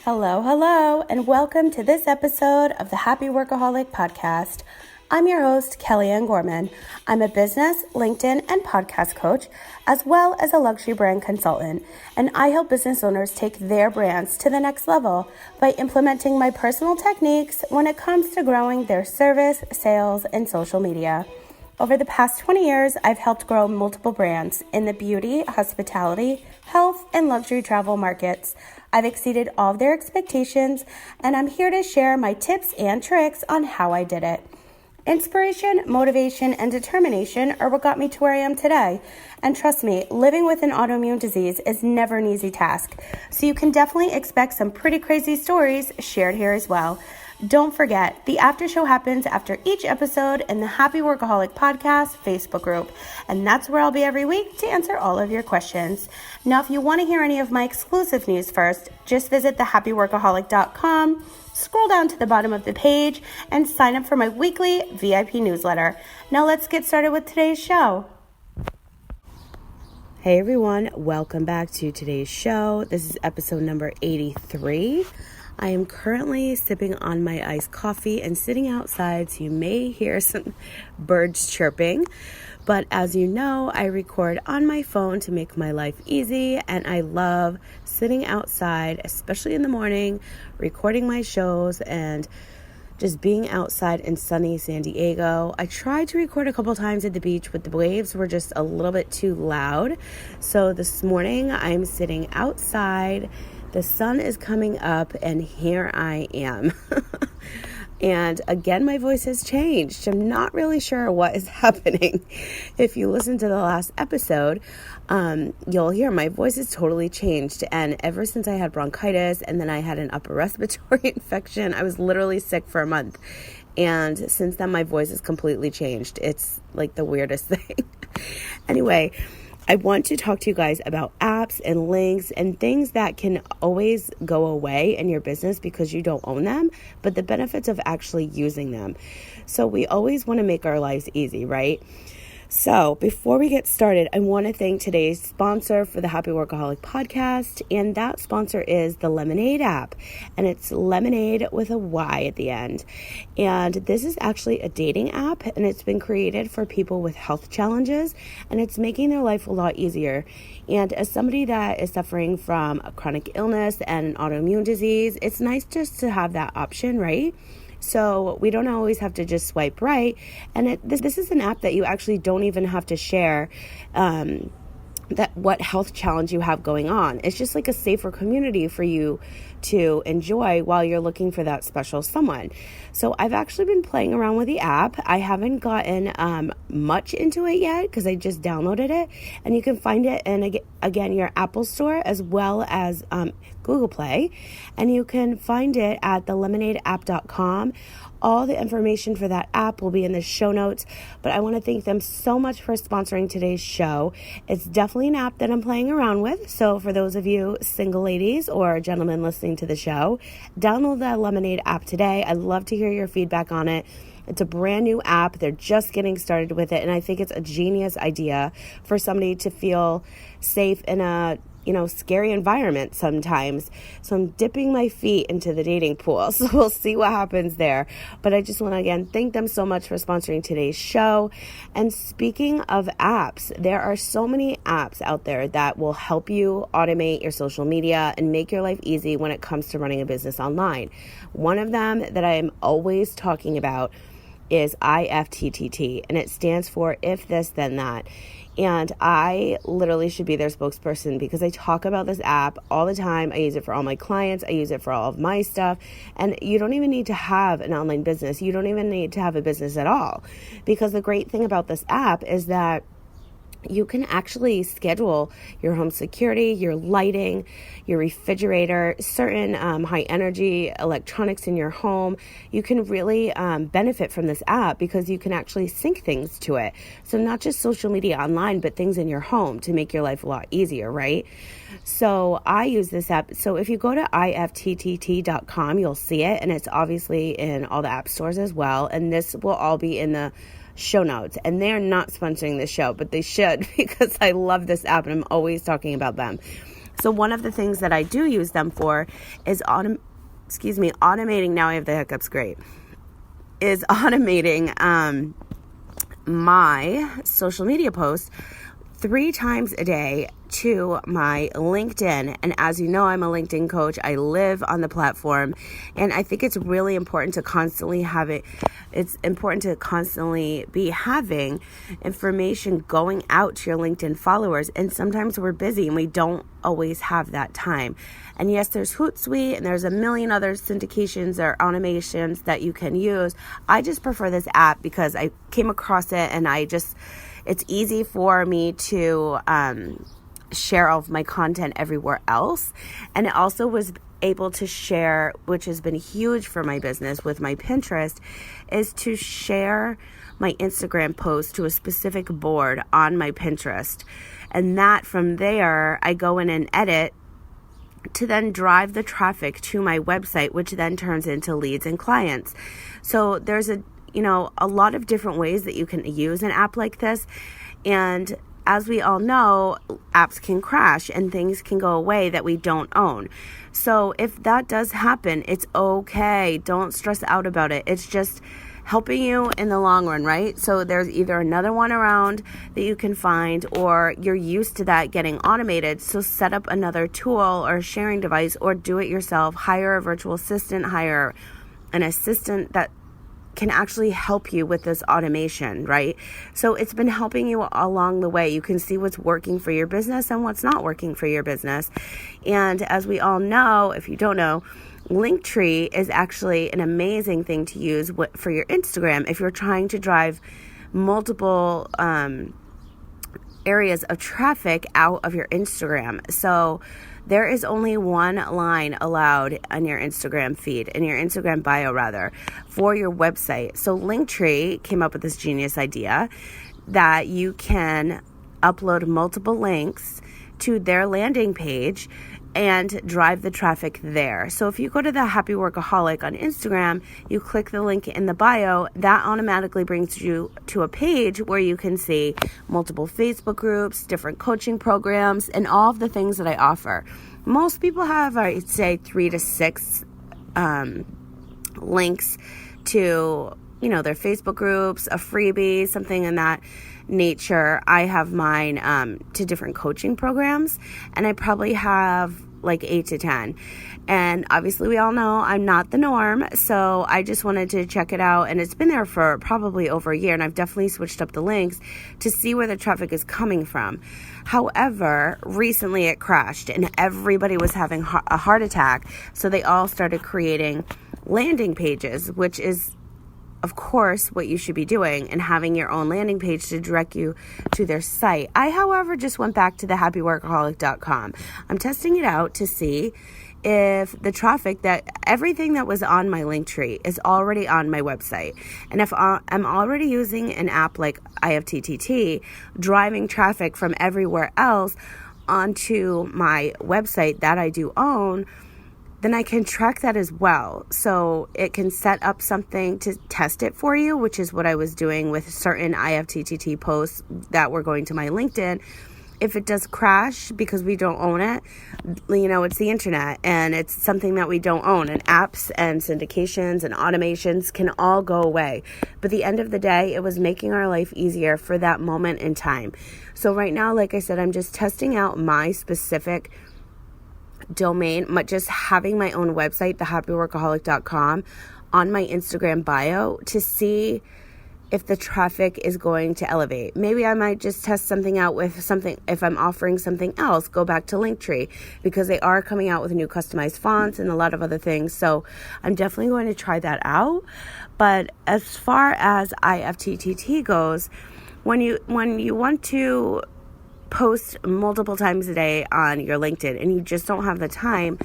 Hello, hello, and welcome to this episode of the Happy Workaholic Podcast. I'm your host, Kellyanne Gorman. I'm a business, LinkedIn, and podcast coach, as well as a luxury brand consultant, and I help business owners take their brands to the next level by implementing my personal techniques when it comes to growing their service, sales, and social media. Over the past 20 years, I've helped grow multiple brands in the beauty, hospitality, health, and luxury travel markets. I've exceeded all of their expectations, and I'm here to share my tips and tricks on how I did it. Inspiration, motivation, and determination are what got me to where I am today. And trust me, living with an autoimmune disease is never an easy task. So you can definitely expect some pretty crazy stories shared here as well. Don't forget, the after show happens after each episode in the Happy Workaholic Podcast Facebook group, and that's where I'll be every week to answer all of your questions. Now, if you want to hear any of my exclusive news first, just visit thehappyworkaholic.com, scroll down to the bottom of the page, and sign up for my weekly VIP newsletter. Now, let's get started with today's show. Hey everyone, welcome back to today's show. This is episode number 83. I am currently sipping on my iced coffee and sitting outside, so you may hear some birds chirping. But as you know, I record on my phone to make my life easy, and I love sitting outside, especially in the morning, recording my shows and just being outside in sunny San Diego. I tried to record a couple times at the beach, but the waves were just a little bit too loud. So this morning I'm sitting outside. The sun is coming up, and here I am. And again, my voice has changed. I'm not really sure what is happening. If you listen to the last episode, you'll hear my voice has totally changed. And ever since I had bronchitis and then I had an upper respiratory infection, I was literally sick for a month. And since then, my voice has completely changed. It's like the weirdest thing. Anyway, I want to talk to you guys about apps and links and things that can always go away in your business because you don't own them, but the benefits of actually using them. So we always want to make our lives easy, right? So before we get started, I want to thank today's sponsor for the Happy Workaholic Podcast, and that sponsor is the Lemonade app, and it's Lemonade with a Y at the end. And this is actually a dating app, and it's been created for people with health challenges, and it's making their life a lot easier. And as somebody that is suffering from a chronic illness and an autoimmune disease, it's nice just to have that option, right? So we don't always have to just swipe right. And this is an app that you actually don't even have to share that what health challenge you have going on. It's just like a safer community for you to enjoy while you're looking for that special someone. So I've actually been playing around with the app. I haven't gotten much into it yet because I just downloaded it, and you can find it in again your Apple Store as well as Google Play, and you can find it at thelemonadeapp.com. All the information for that app will be in the show notes, but I want to thank them so much for sponsoring today's show. It's definitely an app that I'm playing around with, so for those of you single ladies or gentlemen listening to the show, download the Lemonade app today. I'd love to hear your feedback on it. It's a brand new app. They're just getting started with it, and I think it's a genius idea for somebody to feel safe in a scary environment sometimes. So I'm dipping my feet into the dating pool. So we'll see what happens there. But I just want to again thank them so much for sponsoring today's show. And speaking of apps, there are so many apps out there that will help you automate your social media and make your life easy when it comes to running a business online. One of them that I'm always talking about is IFTTT, and it stands for If This Then That. And I literally should be their spokesperson because I talk about this app all the time. I use it for all my clients. I use it for all of my stuff. And you don't even need to have an online business. You don't even need to have a business at all. Because the great thing about this app is that you can actually schedule your home security, your lighting, your refrigerator, certain high energy electronics in your home. You can really benefit from this app because you can actually sync things to it. So not just social media online, but things in your home to make your life a lot easier, right? So I use this app. So if you go to ifttt.com, you'll see it. And it's obviously in all the app stores as well. And this will all be in the show notes, and they're not sponsoring the show, but they should because I love this app and I'm always talking about them. So one of the things that I do use them for is automating. Now I have the hiccups. Great. Is automating my social media posts 3 times a day to my LinkedIn. And as you know, I'm a LinkedIn coach. I live on the platform, and I think it's really important to constantly have it. It's important to constantly be having information going out to your LinkedIn followers. And sometimes we're busy and we don't always have that time. And yes, there's Hootsuite and there's a million other syndications or automations that you can use. I just prefer this app because I came across it, and it's easy for me to share all of my content everywhere else. And it also was able to share, which has been huge for my business with my Pinterest, is to share my Instagram post to a specific board on my Pinterest. And that from there, I go in and edit to then drive the traffic to my website, which then turns into leads and clients. So there's a lot of different ways that you can use an app like this. And as we all know, apps can crash and things can go away that we don't own. So if that does happen, it's okay. Don't stress out about it. It's just helping you in the long run, right? So there's either another one around that you can find, or you're used to that getting automated. So set up another tool or sharing device, or do it yourself. Hire a virtual assistant, hire an assistant that can actually help you with this automation, right? So it's been helping you along the way. You can see what's working for your business and what's not working for your business. And as we all know, if you don't know, Linktree is actually an amazing thing to use for your Instagram if you're trying to drive multiple areas of traffic out of your Instagram. So there is only one line allowed on your Instagram feed, in your Instagram bio rather, for your website. So Linktree came up with this genius idea that you can upload multiple links to their landing page and drive the traffic there. So if you go to the Happy Workaholic on Instagram, you click the link in the bio, that automatically brings you to a page where you can see multiple Facebook groups, different coaching programs, and all of the things that I offer. Most people have, I'd say, 3 to 6 links to, their Facebook groups, a freebie, something in that nature. I have mine to different coaching programs, and I probably have like 8 to 10. And obviously we all know I'm not the norm, so I just wanted to check it out, and it's been there for probably over a year, and I've definitely switched up the links to see where the traffic is coming from. However, recently it crashed and everybody was having a heart attack, so they all started creating landing pages, which is of course what you should be doing, and having your own landing page to direct you to their site. I, however, just went back to the happyworkaholic.com. I'm testing it out to see if the traffic, that everything that was on my Linktree is already on my website. And if I'm already using an app like IFTTT, driving traffic from everywhere else onto my website that I do own, then I can track that as well. So it can set up something to test it for you, which is what I was doing with certain IFTTT posts that were going to my LinkedIn. If it does crash because we don't own it, it's the internet and it's something that we don't own, and apps and syndications and automations can all go away. But at the end of the day, it was making our life easier for that moment in time. So right now, like I said, I'm just testing out my specific domain, but just having my own website, thehappyworkaholic.com, on my Instagram bio to see if the traffic is going to elevate. Maybe I might just test something out with something. If I'm offering something else, go back to Linktree, because they are coming out with new customized fonts and a lot of other things. So I'm definitely going to try that out. But as far as IFTTT goes, when you want to post multiple times a day on your LinkedIn and you just don't have the time,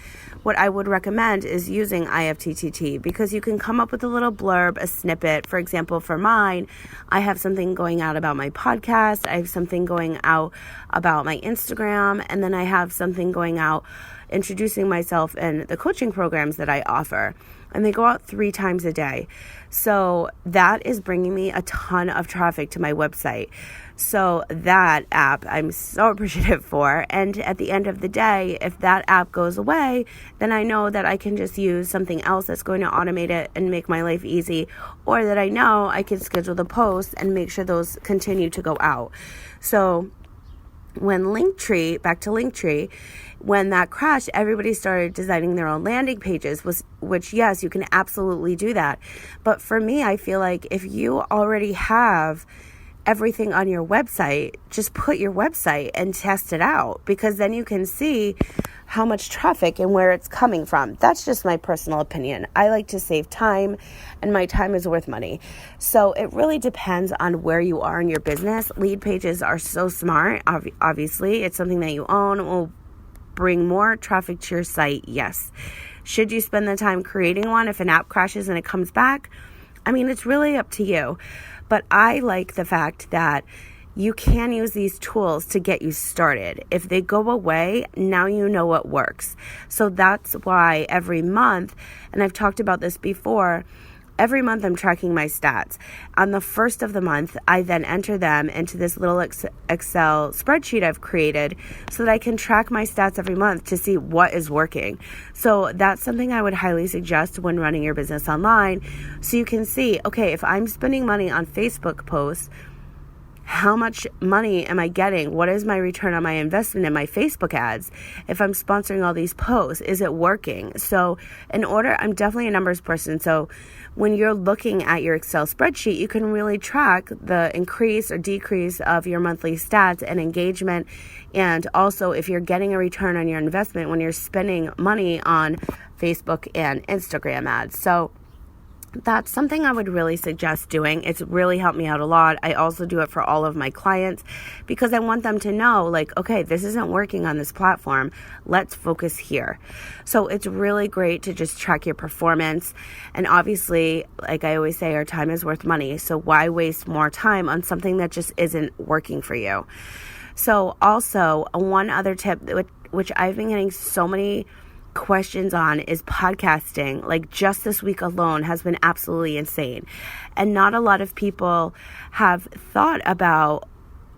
what I would recommend is using IFTTT, because you can come up with a little blurb, a snippet. For example, for mine, I have something going out about my podcast, I have something going out about my Instagram, and then I have something going out introducing myself and the coaching programs that I offer. And they go out 3 times a day. So that is bringing me a ton of traffic to my website. So that app I'm so appreciative for. And at the end of the day, if that app goes away, then I know that I can just use something else that's going to automate it and make my life easy, or that I know I can schedule the posts and make sure those continue to go out. So when Linktree, when that crashed, everybody started designing their own landing pages, which yes, you can absolutely do that. But for me, I feel like if you already have everything on your website, just put your website and test it out, because then you can see how much traffic and where it's coming from. That's just my personal opinion. I like to save time, and my time is worth money. So it really depends on where you are in your business. Lead pages are so smart. Obviously, it's something that you own. It will bring more traffic to your site. Yes. Should you spend the time creating one if an app crashes and it comes back? I mean, it's really up to you. But I like the fact that you can use these tools to get you started. If they go away, now you know what works. So that's why every month, and I've talked about this before, every month I'm tracking my stats. On the first of the month, I then enter them into this little Excel spreadsheet I've created so that I can track my stats every month to see what is working. So that's something I would highly suggest when running your business online. So you can see, okay, if I'm spending money on Facebook posts, how much money am I getting? What is my return on my investment in my Facebook ads? If I'm sponsoring all these posts, is it working? So I'm definitely a numbers person. So when you're looking at your Excel spreadsheet, you can really track the increase or decrease of your monthly stats and engagement. And also if you're getting a return on your investment when you're spending money on Facebook and Instagram ads. So that's something I would really suggest doing. It's really helped me out a lot. I also do it for all of my clients because I want them to know, like, okay, this isn't working on this platform. Let's focus here. So it's really great to just track your performance. And obviously, like I always say, our time is worth money. So why waste more time on something that just isn't working for you? So also, one other tip, which I've been getting so many questions on, is podcasting. Like just this week alone has been absolutely insane. And not a lot of people have thought about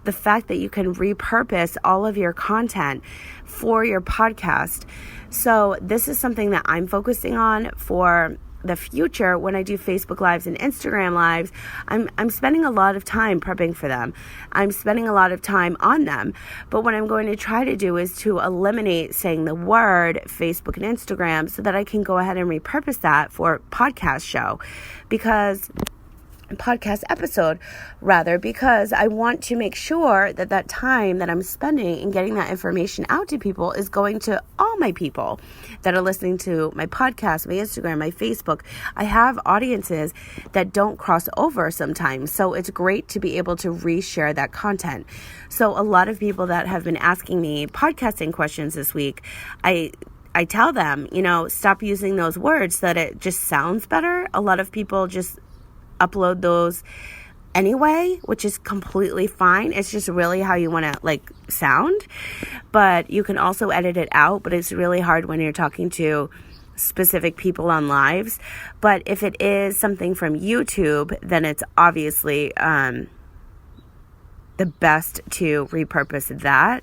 the fact that you can repurpose all of your content for your podcast. So this is something that I'm focusing on for the future. When I do Facebook Lives and Instagram Lives, I'm spending a lot of time prepping for them. I'm spending a lot of time on them. But what I'm going to try to do is to eliminate saying the word Facebook and Instagram so that I can go ahead and repurpose that for podcast episode, because I want to make sure that time that I'm spending in getting that information out to people is going to all my people that are listening to my podcast, my Instagram, my Facebook. I have audiences that don't cross over sometimes, so it's great to be able to reshare that content. So a lot of people that have been asking me podcasting questions this week, I tell them, stop using those words so that it just sounds better. A lot of people just upload those anyway, which is completely fine. It's just really how you want to sound, but you can also edit it out, but it's really hard when you're talking to specific people on lives. But if it is something from YouTube, then it's obviously the best to repurpose that,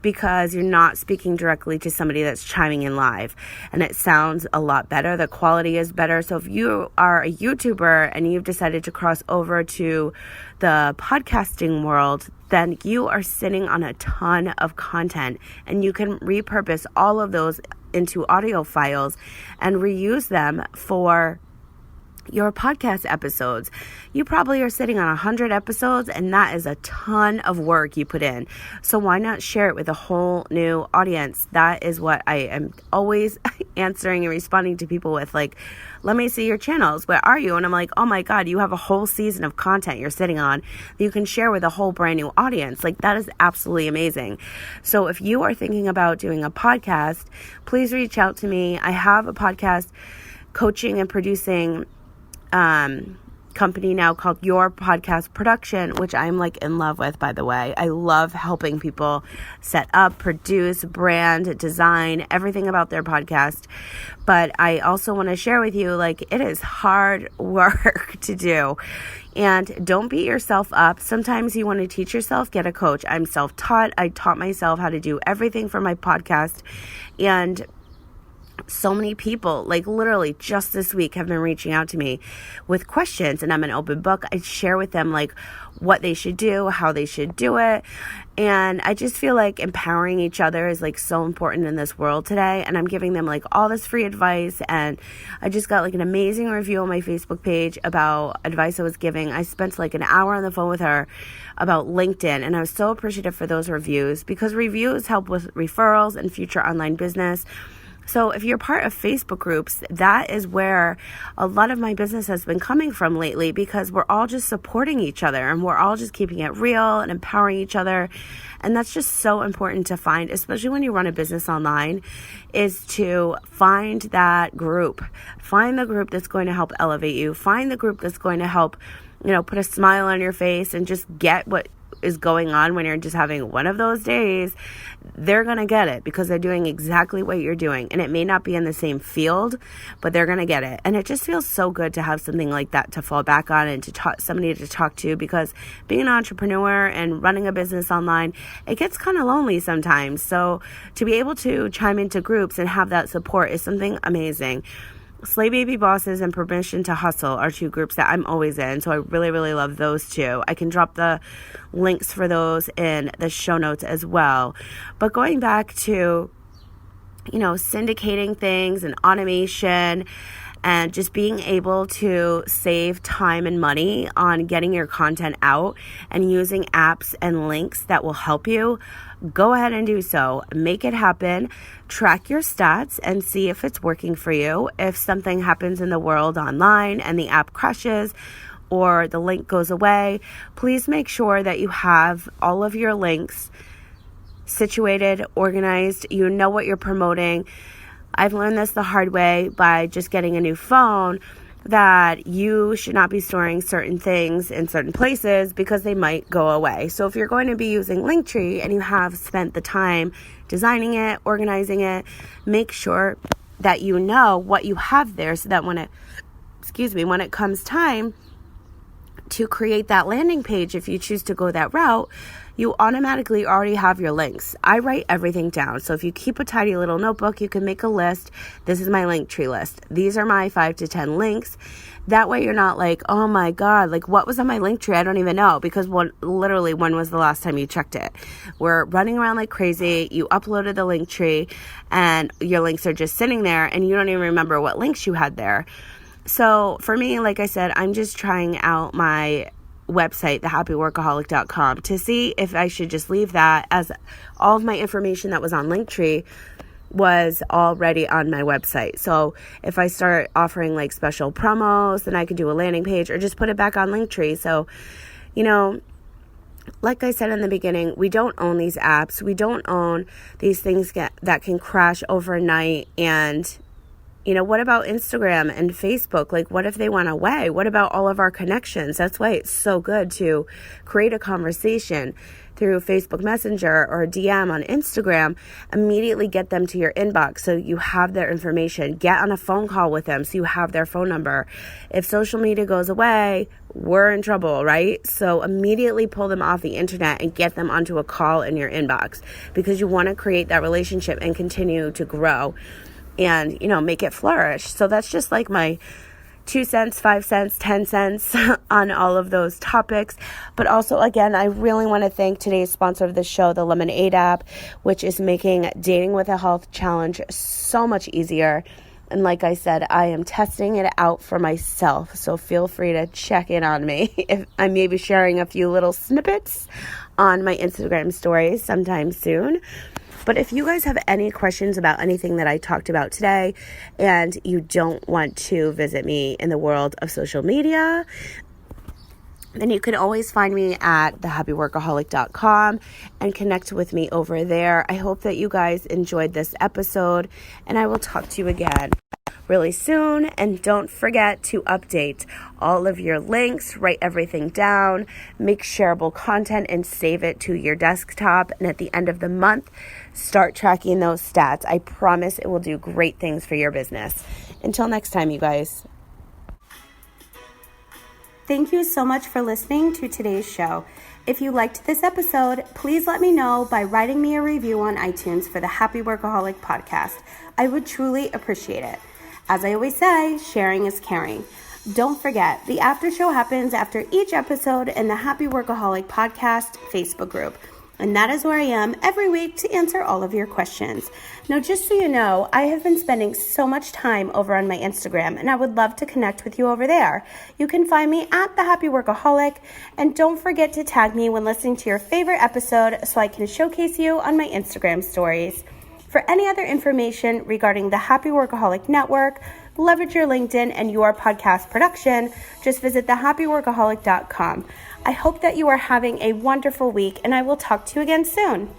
because you're not speaking directly to somebody that's chiming in live, and it sounds a lot better. The quality is better. So if you are a YouTuber and you've decided to cross over to the podcasting world, then you are sitting on a ton of content, and you can repurpose all of those into audio files and reuse them for your podcast episodes. You probably are sitting on 100 episodes, and that is a ton of work you put in. So why not share it with a whole new audience? That is what I am always answering and responding to people with, let me see your channels. Where are you? And I'm like, oh my God, you have a whole season of content you're sitting on that you can share with a whole brand new audience. That is absolutely amazing. So if you are thinking about doing a podcast, please reach out to me. I have a podcast coaching and producing company now called Your Podcast Production, which I'm like in love with, by the way. I love helping people set up, produce, brand, design, everything about their podcast. But I also want to share with you, like, it is hard work to do. And don't beat yourself up. Sometimes you want to teach yourself, get a coach. I'm self-taught. I taught myself how to do everything for my podcast. And so many people, like literally just this week, have been reaching out to me with questions, and I'm an open book. I share with them like what they should do, how they should do it. And I just feel like empowering each other is like so important in this world today. And I'm giving them like all this free advice. And I just got like an amazing review on my Facebook page about advice I was giving. I spent like an hour on the phone with her about LinkedIn. And I was so appreciative for those reviews, because reviews help with referrals and future online business. So if you're part of Facebook groups, that is where a lot of my business has been coming from lately, because we're all just supporting each other and we're all just keeping it real and empowering each other. And that's just so important to find, especially when you run a business online, is to find that group. Find the group that's going to help elevate you. Find the group that's going to help, put a smile on your face and just get what is going on when you're just having one of those days. They're going to get it because they're doing exactly what you're doing. And it may not be in the same field, but they're going to get it. And it just feels so good to have something like that to fall back on and to talk, somebody to talk to, because being an entrepreneur and running a business online, it gets kind of lonely sometimes. So to be able to chime into groups and have that support is something amazing. Slay Baby Bosses and Permission to Hustle are two groups that I'm always in. So I really, really love those two. I can drop the links for those in the show notes as well. But going back to, syndicating things and automation and just being able to save time and money on getting your content out and using apps and links that will help you, go ahead and do so. Make it happen. Track your stats and see if it's working for you. If something happens in the world online and the app crashes or the link goes away, please make sure that you have all of your links situated, organized. You know what you're promoting. I've learned this the hard way by just getting a new phone, that you should not be storing certain things in certain places because they might go away. So if you're going to be using Linktree and you have spent the time designing it, organizing it, make sure that you know what you have there, so that when it comes time to create that landing page, if you choose to go that route, you automatically already have your links. I write everything down. So if you keep a tidy little notebook, you can make a list. This is my Linktree list. These are my 5 to 10 links. That way you're not like, oh my God, like what was on my Linktree? I don't even know, because when was the last time you checked it? We're running around like crazy. You uploaded the Linktree and your links are just sitting there and you don't even remember what links you had there. So for me, like I said, I'm just trying out my website, thehappyworkaholic.com, to see if I should just leave that, as all of my information that was on Linktree was already on my website. So if I start offering like special promos, then I could do a landing page or just put it back on Linktree. So, like I said in the beginning, we don't own these apps. We don't own these things that can crash overnight. And what about Instagram and Facebook? Like, what if they went away? What about all of our connections? That's why it's so good to create a conversation through Facebook Messenger or DM on Instagram. Immediately get them to your inbox so you have their information. Get on a phone call with them so you have their phone number. If social media goes away, we're in trouble, right? So immediately pull them off the internet and get them onto a call in your inbox, because you want to create that relationship and continue to grow and, make it flourish. So that's just like my 2 cents, 5 cents, 10 cents on all of those topics. But also, again, I really want to thank today's sponsor of the show, the Lemonade app, which is making Dating with a Health Challenge so much easier. And like I said, I am testing it out for myself. So feel free to check in on me. If I may be sharing a few little snippets on my Instagram stories sometime soon. But if you guys have any questions about anything that I talked about today and you don't want to visit me in the world of social media, then you can always find me at thehappyworkaholic.com and connect with me over there. I hope that you guys enjoyed this episode, and I will talk to you again really soon. And don't forget to update all of your links, write everything down, make shareable content, and save it to your desktop. And at the end of the month, start tracking those stats. I promise it will do great things for your business. Until next time, you guys. Thank you so much for listening to today's show. If you liked this episode, please let me know by writing me a review on iTunes for the Happy Workaholic podcast. I would truly appreciate it. As I always say, sharing is caring. Don't forget, the after show happens after each episode in the Happy Workaholic podcast Facebook group. And that is where I am every week to answer all of your questions. Now, just so you know, I have been spending so much time over on my Instagram, and I would love to connect with you over there. You can find me at The Happy Workaholic, and don't forget to tag me when listening to your favorite episode so I can showcase you on my Instagram stories. For any other information regarding the Happy Workaholic Network, leverage your LinkedIn and your podcast production, just visit thehappyworkaholic.com. I hope that you are having a wonderful week, and I will talk to you again soon.